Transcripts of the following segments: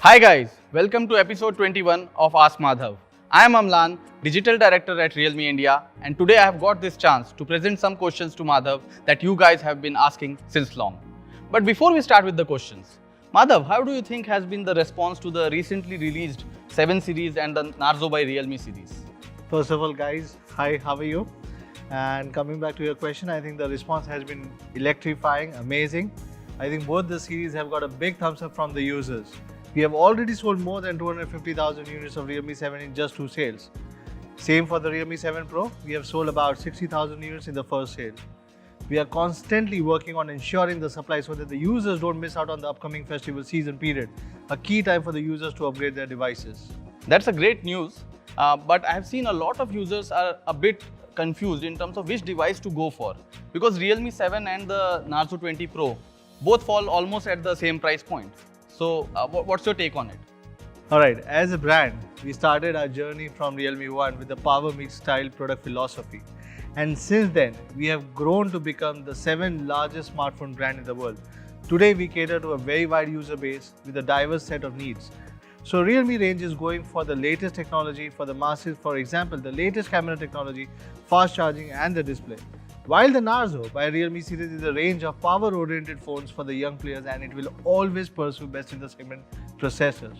Hi guys, welcome to episode 21 of Ask Madhav. I am Amlan, Digital Director at Realme India, and today I have got this chance to present some questions to Madhav that you guys have been asking since long. But before we start with the questions, Madhav, how do you think has been the response to the recently released 7 series and the Narzo by Realme series? First of all, guys, hi, how are you? And coming back to your question, I think the response has been electrifying, amazing. I think both the series have got a big thumbs up from the users. We have already sold more than 250,000 units of Realme 7 in just 2 sales. Same for the Realme 7 Pro, we have sold about 60,000 units in the first sale. We are constantly working on ensuring the supply so that the users don't miss out on the upcoming festival season period, a key time for the users to upgrade their devices. That's a great news, but I have seen a lot of users are a bit confused in terms of which device to go for, because Realme 7 and the Narzo 20 Pro both fall almost at the same price point. So what's your take on it? Alright, as a brand, we started our journey from Realme 1 with the power meets style product philosophy. And since then, we have grown to become the 7th largest smartphone brand in the world. Today, we cater to a very wide user base with a diverse set of needs. So Realme range is going for the latest technology for the masses, for example, the latest camera technology, fast charging and the display. While the Narzo by Realme series is a range of power-oriented phones for the young players, and it will always pursue best in the segment processors.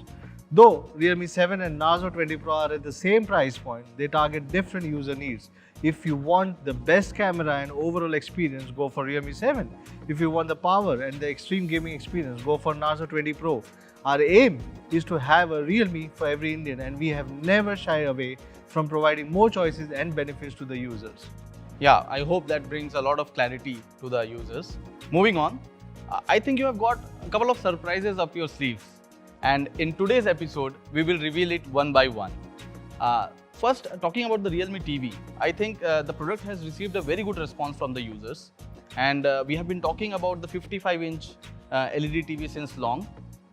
Though Realme 7 and Narzo 20 Pro are at the same price point, they target different user needs. If you want the best camera and overall experience, go for Realme 7. If you want the power and the extreme gaming experience, go for Narzo 20 Pro. Our aim is to have a Realme for every Indian, and we have never shied away from providing more choices and benefits to the users. Yeah, I hope that brings a lot of clarity to the users. Moving on, I think you have got a couple of surprises up your sleeves, and in today's episode, we will reveal it one by one. First, talking about the Realme TV, I think the product has received a very good response from the users, and we have been talking about the 55-inch LED TV since long,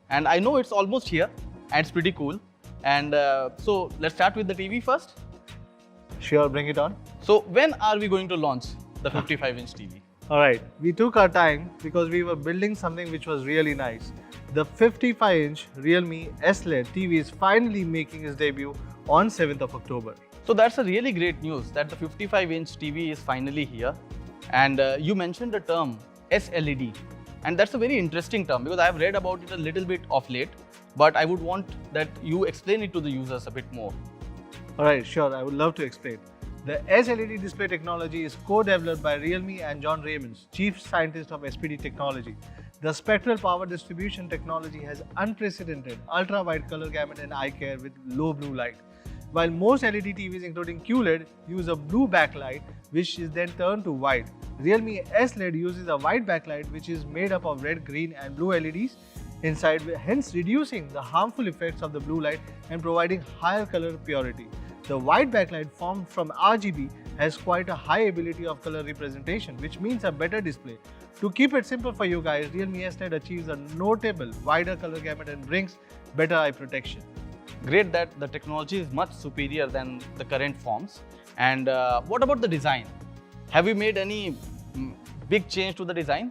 and I know it's almost here, and it's pretty cool. And so let's start with the TV first. Sure, bring it on. So when are we going to launch the 55-inch TV? Alright, we took our time because we were building something which was really nice. The 55-inch Realme S-LED TV is finally making its debut on 7th of October. So that's a really great news that the 55-inch TV is finally here. And you mentioned the term SLED. And that's a very interesting term because I have read about it a little bit of late. But I would want that you explain it to the users a bit more. Alright, sure, I would love to explain. The SLED display technology is co-developed by Realme and John Raymonds, Chief Scientist of SPD Technology. The spectral power distribution technology has unprecedented ultra-wide color gamut and eye care with low blue light. While most LED TVs including QLED use a blue backlight which is then turned to white, Realme S-LED uses a white backlight which is made up of red, green and blue LEDs inside, hence reducing the harmful effects of the blue light and providing higher color purity. The white backlight formed from RGB has quite a high ability of color representation, which means a better display. To keep it simple for you guys, Realme S-LED achieves a notable wider color gamut and brings better eye protection. Great that the technology is much superior than the current forms. And what about the design? Have you made any big change to the design?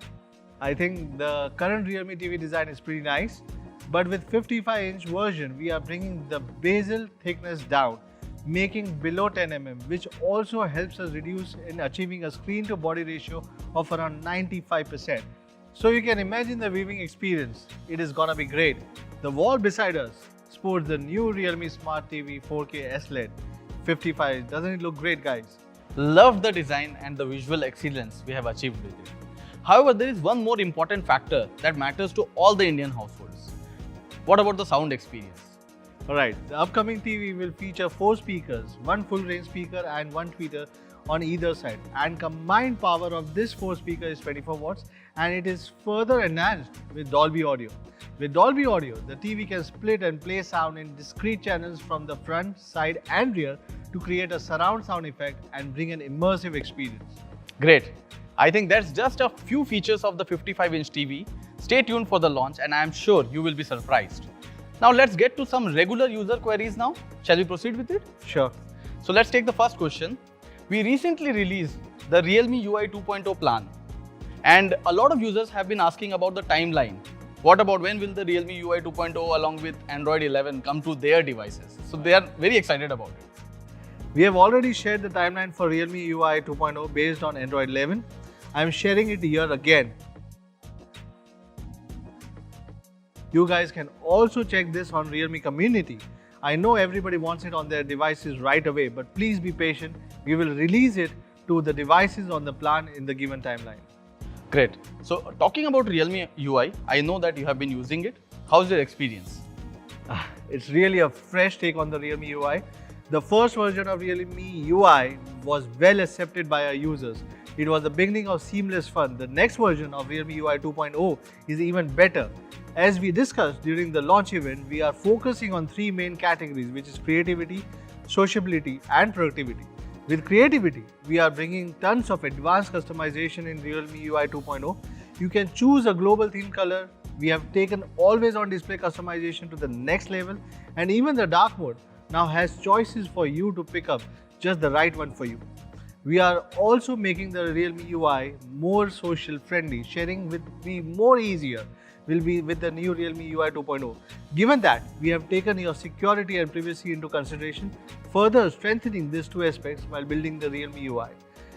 I think the current Realme TV design is pretty nice, but with 55-inch version, we are bringing the bezel thickness down, making below 10 mm, which also helps us reduce in achieving a screen to body ratio of around 95%. So you can imagine the viewing experience. It is gonna be great. The wall beside us sports the new Realme Smart TV 4K S-LED 55. Doesn't it look great, guys? Love the design and the visual excellence we have achieved with it. However, there is one more important factor that matters to all the Indian households. What about the sound experience? Alright, the upcoming TV will feature 4 speakers, 1 full range speaker and 1 tweeter on either side, and combined power of this 4 speaker is 24 watts, and it is further enhanced with Dolby Audio. With Dolby Audio, the TV can split and play sound in discrete channels from the front, side and rear to create a surround sound effect and bring an immersive experience. Great. I think that's just a few features of the 55-inch TV. Stay tuned for the launch and I am sure you will be surprised. Now let's get to some regular user queries now. Shall we proceed with it? Sure. So let's take the first question. We recently released the Realme UI 2.0 plan, and a lot of users have been asking about the timeline. What about when will the Realme UI 2.0 along with Android 11 come to their devices? So they are very excited about it. We have already shared the timeline for Realme UI 2.0 based on Android 11. I am sharing it here again. You guys can also check this on Realme community. I know everybody wants it on their devices right away, but please be patient. We will release it to the devices on the plan in the given timeline. Great. So talking about Realme UI, I know that you have been using it. How's your experience? It's really a fresh take on the Realme UI. The first version of Realme UI was well accepted by our users. It was the beginning of seamless fun. The next version of Realme UI 2.0 is even better. As we discussed during the launch event, we are focusing on three main categories, which is creativity, sociability and productivity. With creativity, we are bringing tons of advanced customization in Realme UI 2.0. You can choose a global theme color. We have taken always on display customization to the next level, and even the dark mode now has choices for you to pick up just the right one for you. We are also making the Realme UI more social friendly. Sharing will be more easier will be with the new Realme UI 2.0. Given that we have taken your security and privacy into consideration, further strengthening these two aspects while building the Realme UI.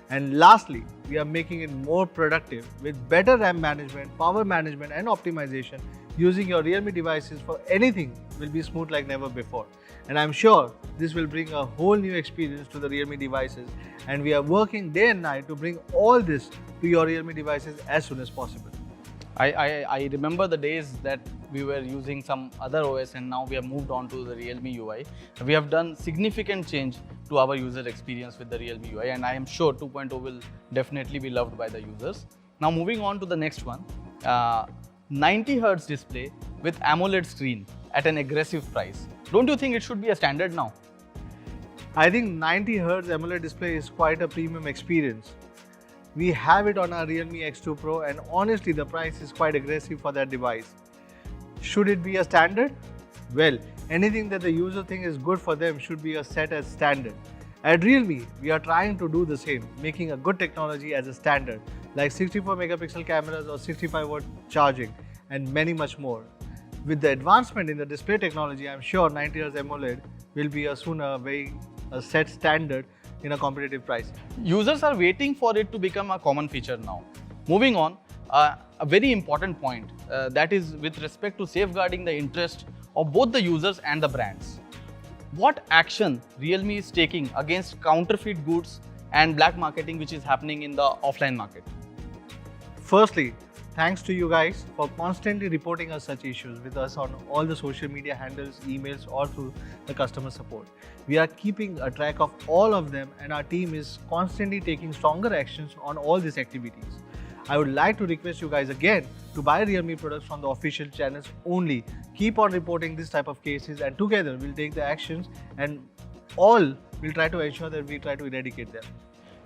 And lastly, we are making it more productive with better RAM management, power management and optimization. Using your Realme devices for anything will be smooth like never before. And I'm sure this will bring a whole new experience to the Realme devices, and we are working day and night to bring all this to your Realme devices as soon as possible. I remember the days that we were using some other OS and now we have moved on to the Realme UI. We have done significant change to our user experience with the Realme UI, and I am sure 2.0 will definitely be loved by the users. Now moving on to the next one, 90 Hz display with AMOLED screen at an aggressive price. Don't you think it should be a standard now? I think 90 Hz AMOLED display is quite a premium experience. We have it on our Realme X2 Pro, and honestly the price is quite aggressive for that device. Should it be a standard? Well, anything that the user thinks is good for them should be set as standard. At Realme, we are trying to do the same, making a good technology as a standard, like 64 megapixel cameras or 65 watt charging and many much more. With the advancement in the display technology, I am sure 90 Hz AMOLED will be a set standard in a competitive price. Users are waiting for it to become a common feature now. Moving on, a very important point that is with respect to safeguarding the interest of both the users and the brands. What action Realme is taking against counterfeit goods and black marketing which is happening in the offline market? Firstly, thanks to you guys for constantly reporting us such issues with us on all the social media handles, emails or through the customer support. We are keeping a track of all of them, and our team is constantly taking stronger actions on all these activities. I would like to request you guys again to buy Realme products from the official channels only. Keep on reporting this type of cases, and together we'll take the actions and all will try to ensure that we try to eradicate them.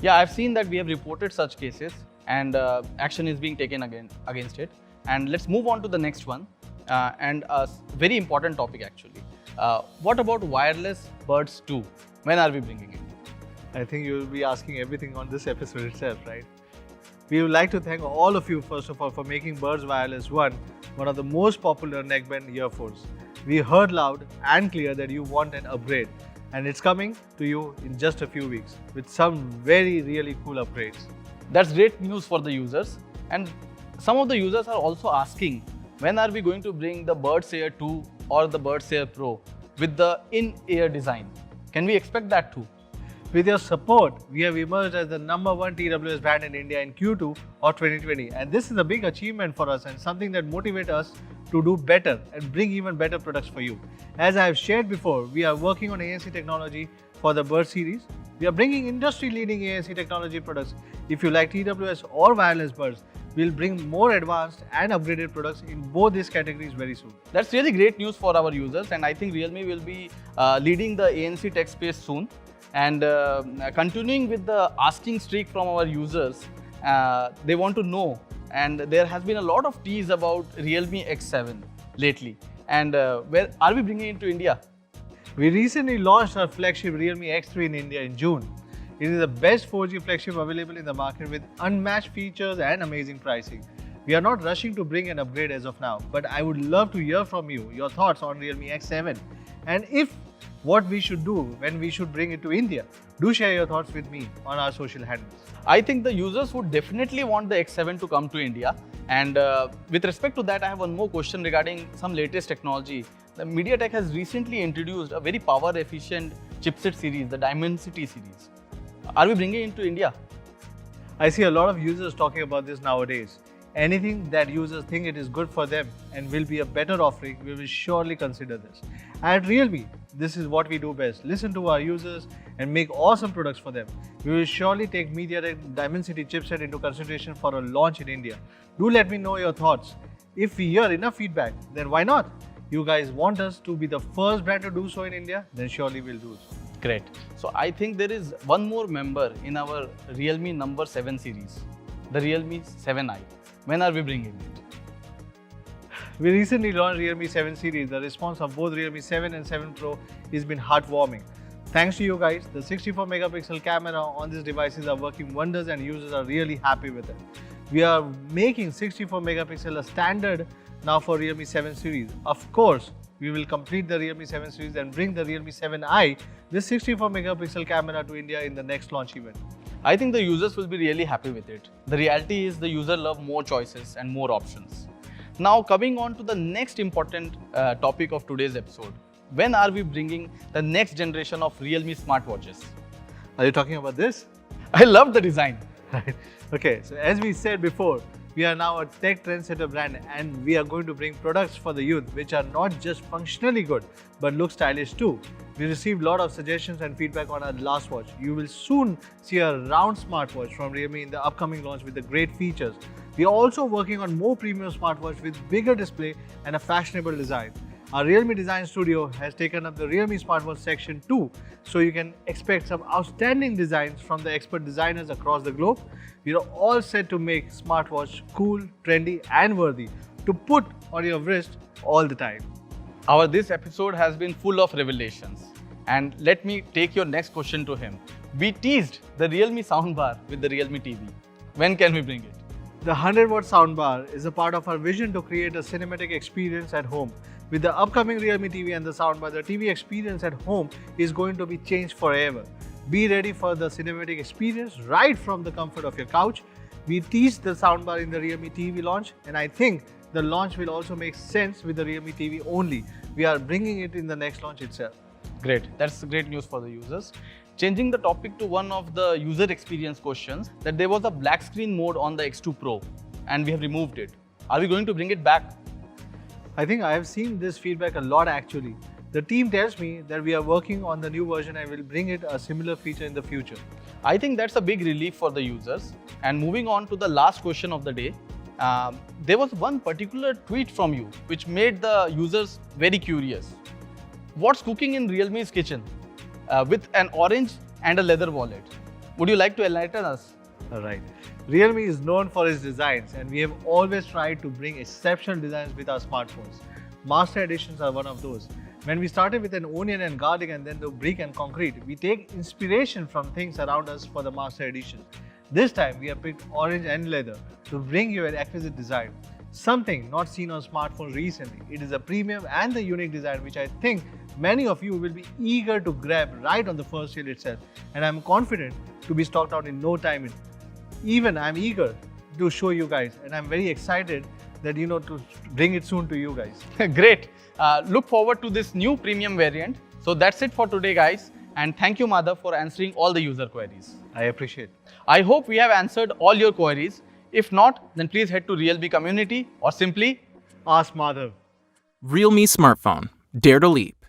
Yeah, I've seen that we have reported such cases and action is being taken against it. And let's move on to the next one and a very important topic actually. What about wireless Buds 2? When are we bringing it? I think you will be asking everything on this episode itself, right? We would like to thank all of you first of all for making Buds Wireless 1 one of the most popular neckband earphones. We heard loud and clear that you want an upgrade, and it's coming to you in just a few weeks with some really cool upgrades. That's great news for the users, and some of the users are also asking when are we going to bring the Buds Air 2 or the Buds Air Pro with the in-ear design. Can we expect that too? With your support, we have emerged as the #1 TWS brand in India in Q2 of 2020, and this is a big achievement for us and something that motivates us to do better and bring even better products for you. As I have shared before, we are working on ANC technology for the Buds series. We are bringing industry-leading ANC technology products. If you like TWS or wireless buds, we'll bring more advanced and upgraded products in both these categories very soon. That's really great news for our users, and I think Realme will be leading the ANC tech space soon. And continuing with the asking streak from our users, they want to know, and there has been a lot of tease about Realme X7 lately. And where are we bringing it to India? We recently launched our flagship Realme X3 in India in June. It is the best 4G flagship available in the market with unmatched features and amazing pricing. We are not rushing to bring an upgrade as of now, but I would love to hear from you your thoughts on Realme X7 and if what we should do when we should bring it to India. Do share your thoughts with me on our social handles. I think the users would definitely want the X7 to come to India. And with respect to that, I have one more question regarding some latest technology. The MediaTek has recently introduced a very power efficient chipset series, the Dimensity series. Are we bringing it to India? I see a lot of users talking about this nowadays. Anything that users think it is good for them and will be a better offering, we will surely consider this. At Realme, this is what we do best. Listen to our users and make awesome products for them. We will surely take MediaTek Dimensity chipset into consideration for a launch in India. Do let me know your thoughts. If we hear enough feedback, then why not? You guys want us to be the first brand to do so in India, then surely we'll do so. Great. So I think there is one more member in our Realme number 7 series, the Realme 7i. When are we bringing it? We recently launched Realme 7 series. The response of both Realme 7 and 7 Pro has been heartwarming. Thanks to you guys, the 64 megapixel camera on these devices are working wonders and users are really happy with it. We are making 64 megapixel a standard now for Realme 7 series. Of course, we will complete the Realme 7 series and bring the Realme 7i with 64 megapixel camera to India in the next launch event. I think the users will be really happy with it. The reality is the user love more choices and more options. Now coming on to the next important topic of today's episode. When are we bringing the next generation of Realme smartwatches? Are you talking about this? I love the design. Right. Okay, so as we said before, we are now a tech trendsetter brand and we are going to bring products for the youth which are not just functionally good but look stylish too. We received a lot of suggestions and feedback on our last watch. You will soon see a round smartwatch from Realme in the upcoming launch with the great features. We are also working on more premium smartwatch with bigger display and a fashionable design. Our Realme Design Studio has taken up the Realme Smartwatch section too, so you can expect some outstanding designs from the expert designers across the globe. We are all set to make smartwatch cool, trendy and worthy to put on your wrist all the time. This episode has been full of revelations. And let me take your next question to him. We teased the Realme soundbar with the Realme TV. When can we bring it? The 100-watt soundbar is a part of our vision to create a cinematic experience at home. With the upcoming Realme TV and the soundbar, the TV experience at home is going to be changed forever. Be ready for the cinematic experience right from the comfort of your couch. We teased the soundbar in the Realme TV launch, and I think the launch will also make sense with the Realme TV only. We are bringing it in the next launch itself. Great. That's great news for the users. Changing the topic to one of the user experience questions, that there was a black screen mode on the X2 Pro and we have removed it. Are we going to bring it back? I think I have seen this feedback a lot actually. The team tells me that we are working on the new version and will bring it a similar feature in the future. I think that's a big relief for the users. And moving on to the last question of the day, there was one particular tweet from you which made the users very curious. What's cooking in Realme's kitchen with an orange and a leather wallet? Would you like to enlighten us? Alright. Realme is known for its designs and we have always tried to bring exceptional designs with our smartphones. Master editions are one of those. When we started with an onion and garlic and then the brick and concrete, we take inspiration from things around us for the master editions. This time we have picked orange and leather to bring you an exquisite design. Something not seen on smartphones recently. It is a premium and the unique design which I think many of you will be eager to grab right on the first sale itself. And I'm confident to be stocked out in no time. Even I'm eager to show you guys and I'm very excited that to bring it soon to you guys. Great. Look forward to this new premium variant. So that's it for today guys, and thank you Madhav for answering all the user queries. I appreciate it. I hope we have answered all your queries. If not, then please head to Realme community or simply Ask Madhav. Realme smartphone. Dare to leap.